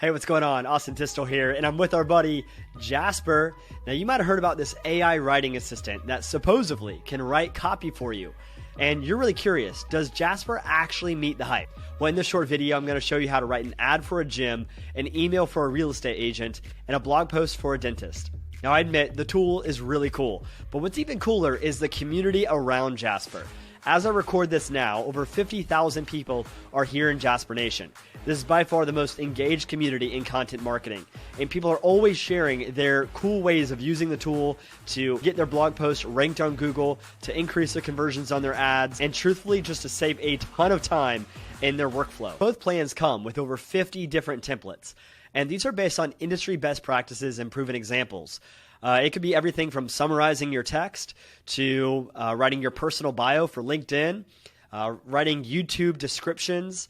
Hey, what's going on? Austin Tistel here, and I'm with our buddy Jasper. Now, you might have heard about this AI writing assistant that supposedly can write copy for you. And you're really curious, does Jasper actually meet the hype? Well, in this short video, I'm going to show you how to write an ad for a gym, an email for a real estate agent, and a blog post for a dentist. Now, I admit, the tool is really cool, but what's even cooler is the community around Jasper. As I record this now, over 50,000 people are here in Jasper Nation. This is by far the most engaged community in content marketing, and people are always sharing their cool ways of using the tool to get their blog posts ranked on Google, to increase the conversions on their ads, and truthfully just to save a ton of time in their workflow. Both plans come with over 50 different templates, and these are based on industry best practices and proven examples. It could be everything from summarizing your text to writing your personal bio for LinkedIn, writing YouTube descriptions,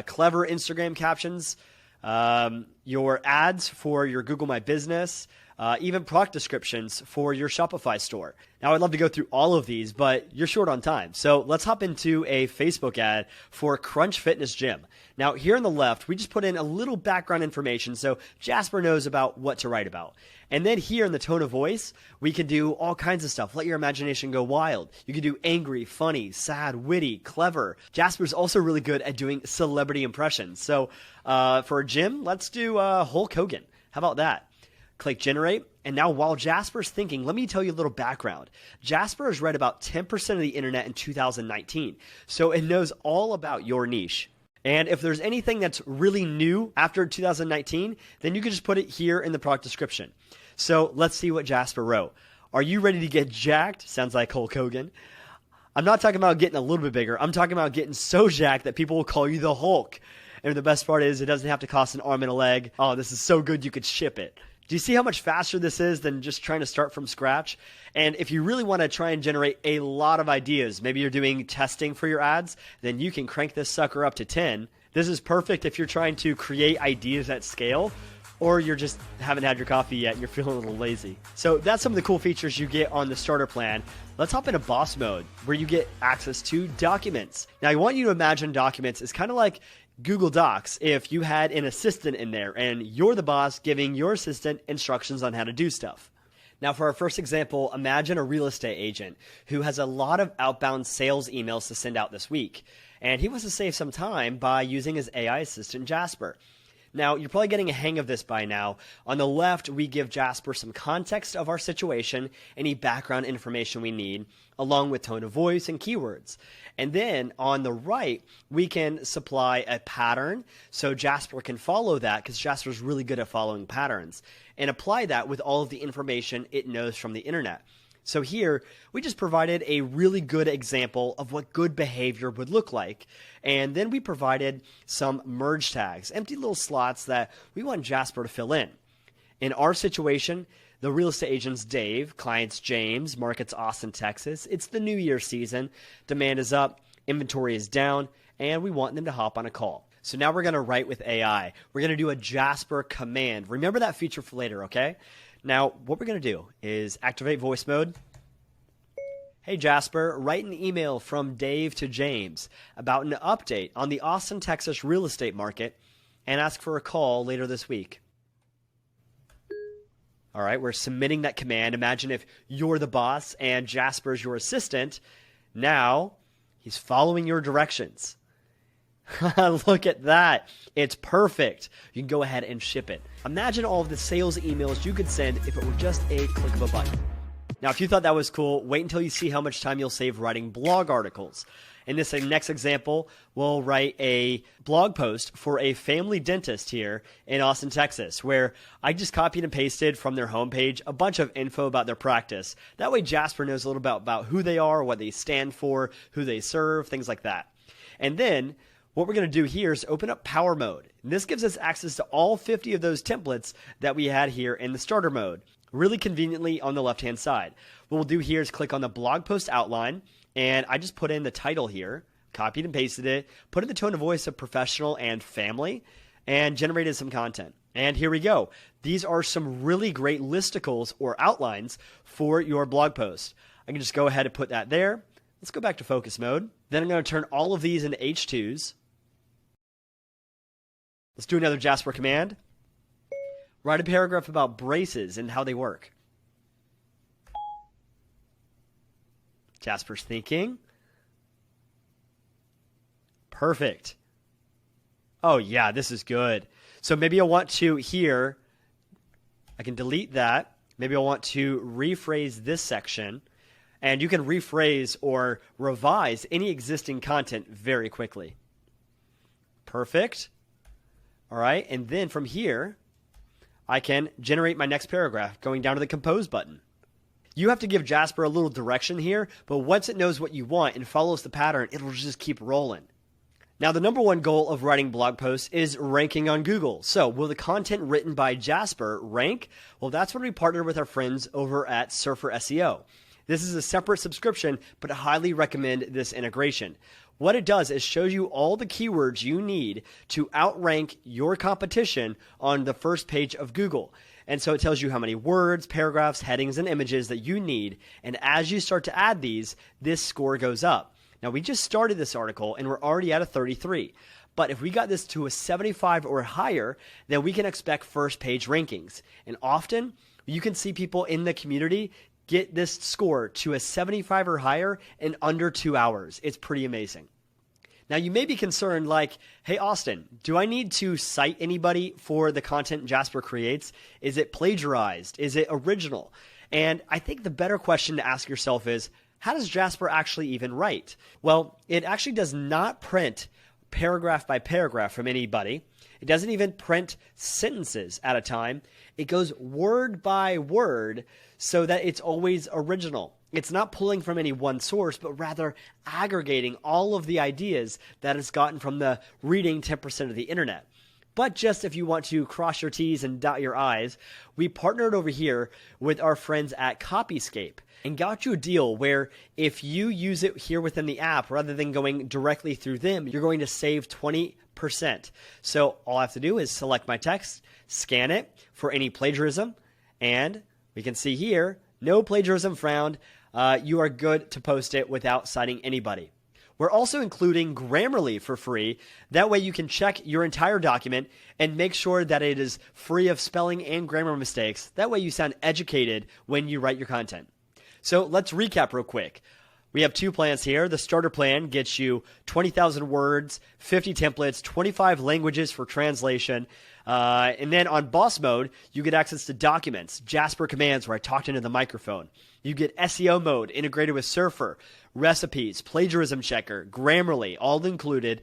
clever Instagram captions, your ads for your Google My Business, even product descriptions for your Shopify store. Now, I'd love to go through all of these, but you're short on time. So let's hop into a Facebook ad for Crunch Fitness Gym. Now, here on the left, we just put in a little background information so Jasper knows about what to write about. And then here in the tone of voice, we can do all kinds of stuff. Let your imagination go wild. You can do angry, funny, sad, witty, clever. Jasper's also really good at doing celebrity impressions. So for a gym, let's do Hulk Hogan. How about that? Click generate. And now while Jasper's thinking, let me tell you a little background. Jasper has read about 10% of the internet in 2019. So it knows all about your niche. And if there's anything that's really new after 2019, then you can just put it here in the product description. So let's see what Jasper wrote. Are you ready to get jacked? Sounds like Hulk Hogan. I'm not talking about getting a little bit bigger. I'm talking about getting so jacked that people will call you the Hulk. And the best part is it doesn't have to cost an arm and a leg. Oh, this is so good you could ship it. Do you see how much faster this is than just trying to start from scratch? And if you really want to try and generate a lot of ideas, maybe you're doing testing for your ads, then you can crank this sucker up to 10. This is perfect if you're trying to create ideas at scale, or you're just haven't had your coffee yet and you're feeling a little lazy. So that's some of the cool features you get on the starter plan. Let's hop into boss mode, where you get access to documents. Now, I want you to imagine documents is kind of like Google Docs if you had an assistant in there and you're the boss giving your assistant instructions on how to do stuff. Now, for our first example, imagine a real estate agent who has a lot of outbound sales emails to send out this week, and he wants to save some time by using his AI assistant, Jasper. Now, you're probably getting a hang of this by now. On the left, we give Jasper some context of our situation, any background information we need, along with tone of voice and keywords. And then on the right, we can supply a pattern so Jasper can follow that, because Jasper's really good at following patterns, and apply that with all of the information it knows from the internet. So here, we just provided a really good example of what good behavior would look like. And then we provided some merge tags, empty little slots that we want Jasper to fill in. In our situation, the real estate agent's Dave, client's James, market's Austin, Texas. It's the New Year season. Demand is up, inventory is down, and we want them to hop on a call. So now we're going to write with AI. We're going to do a Jasper command. Remember that feature for later, okay? Now, what we're going to do is activate voice mode. Hey, Jasper, write an email from Dave to James about an update on the Austin, Texas real estate market and ask for a call later this week. All right, we're submitting that command. Imagine if you're the boss and Jasper's your assistant. Now, he's following your directions. Look at that. It's perfect. You can go ahead and ship it. Imagine all of the sales emails you could send if it were just a click of a button. Now, if you thought that was cool, wait until you see how much time you'll save writing blog articles. In this next example, we'll write a blog post for a family dentist here in Austin, Texas, where I just copied and pasted from their homepage a bunch of info about their practice. That way Jasper knows a little bit about who they are, what they stand for, who they serve, things like that. And then what we're going to do here is open up Power Mode. And this gives us access to all 50 of those templates that we had here in the starter mode, really conveniently on the left-hand side. What we'll do here is click on the blog post outline, and I just put in the title here, copied and pasted it, put in the tone of voice of professional and family, and generated some content. And here we go. These are some really great listicles or outlines for your blog post. I can just go ahead and put that there. Let's go back to focus mode. Then I'm going to turn all of these into H2s. Let's do another Jasper command. Write a paragraph about braces and how they work. Jasper's thinking. Perfect. Oh yeah, this is good. So maybe I want to here, I can delete that. Maybe I want to rephrase this section, and you can rephrase or revise any existing content very quickly. Perfect. All right, and then from here, I can generate my next paragraph going down to the compose button. You have to give Jasper a little direction here, but once it knows what you want and follows the pattern, it'll just keep rolling. Now, the number one goal of writing blog posts is ranking on Google. So will the content written by Jasper rank? Well, that's when we partner with our friends over at Surfer SEO. This is a separate subscription, but I highly recommend this integration. What it does is shows you all the keywords you need to outrank your competition on the first page of Google. And so it tells you how many words, paragraphs, headings, and images that you need. And as you start to add these, this score goes up. Now, we just started this article and we're already at a 33. But if we got this to a 75 or higher, then we can expect first page rankings. And often you can see people in the community get this score to a 75 or higher in under 2 hours. It's pretty amazing. Now, you may be concerned like, hey, Austin, do I need to cite anybody for the content Jasper creates? Is it plagiarized? Is it original? And I think the better question to ask yourself is, how does Jasper actually even write? Well, it actually does not print paragraph by paragraph from anybody. It doesn't even print sentences at a time. It goes word by word so that it's always original. It's not pulling from any one source, but rather aggregating all of the ideas that it's gotten from the reading 10% of the internet. But just if you want to cross your T's and dot your I's, we partnered over here with our friends at Copyscape and got you a deal where if you use it here within the app rather than going directly through them, you're going to save 20%. So all I have to do is select my text, scan it for any plagiarism, and we can see here, no plagiarism found. You are good to post it without citing anybody. We're also including Grammarly for free. That way you can check your entire document and make sure that it is free of spelling and grammar mistakes. That way you sound educated when you write your content. So let's recap real quick. We have two plans here. The starter plan gets you 20,000 words, 50 templates, 25 languages for translation. And then on boss mode, you get access to documents, Jasper commands where I talked into the microphone. You get SEO mode integrated with Surfer, recipes, plagiarism checker, Grammarly, all included.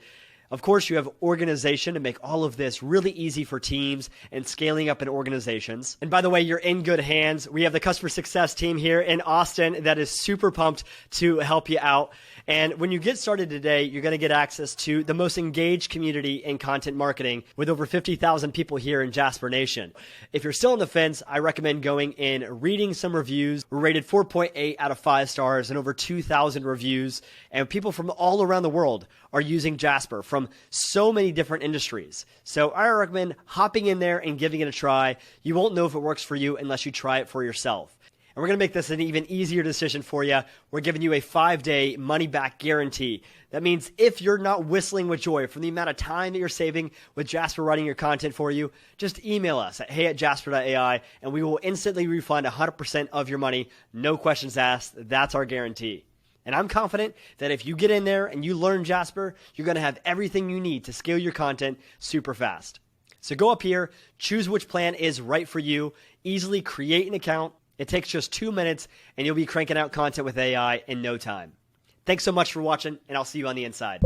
Of course, you have organization to make all of this really easy for teams and scaling up in organizations. And by the way, you're in good hands. We have the customer success team here in Austin that is super pumped to help you out. And when you get started today, you're going to get access to the most engaged community in content marketing with over 50,000 people here in Jasper Nation. If you're still on the fence, I recommend going and reading some reviews. We're rated 4.8 out of 5 stars and over 2,000 reviews. And people from all around the world are using Jasper from so many different industries. So I recommend hopping in there and giving it a try. You won't know if it works for you unless you try it for yourself. And we're going to make this an even easier decision for you. We're giving you a 5-day money-back guarantee. That means if you're not whistling with joy from the amount of time that you're saving with Jasper writing your content for you, just email us at hey@jasper.ai and we will instantly refund 100% of your money. No questions asked. That's our guarantee. And I'm confident that if you get in there and you learn Jasper, you're going to have everything you need to scale your content super fast. So go up here, choose which plan is right for you, easily create an account. It takes just 2 minutes and you'll be cranking out content with AI in no time. Thanks so much for watching, and I'll see you on the inside.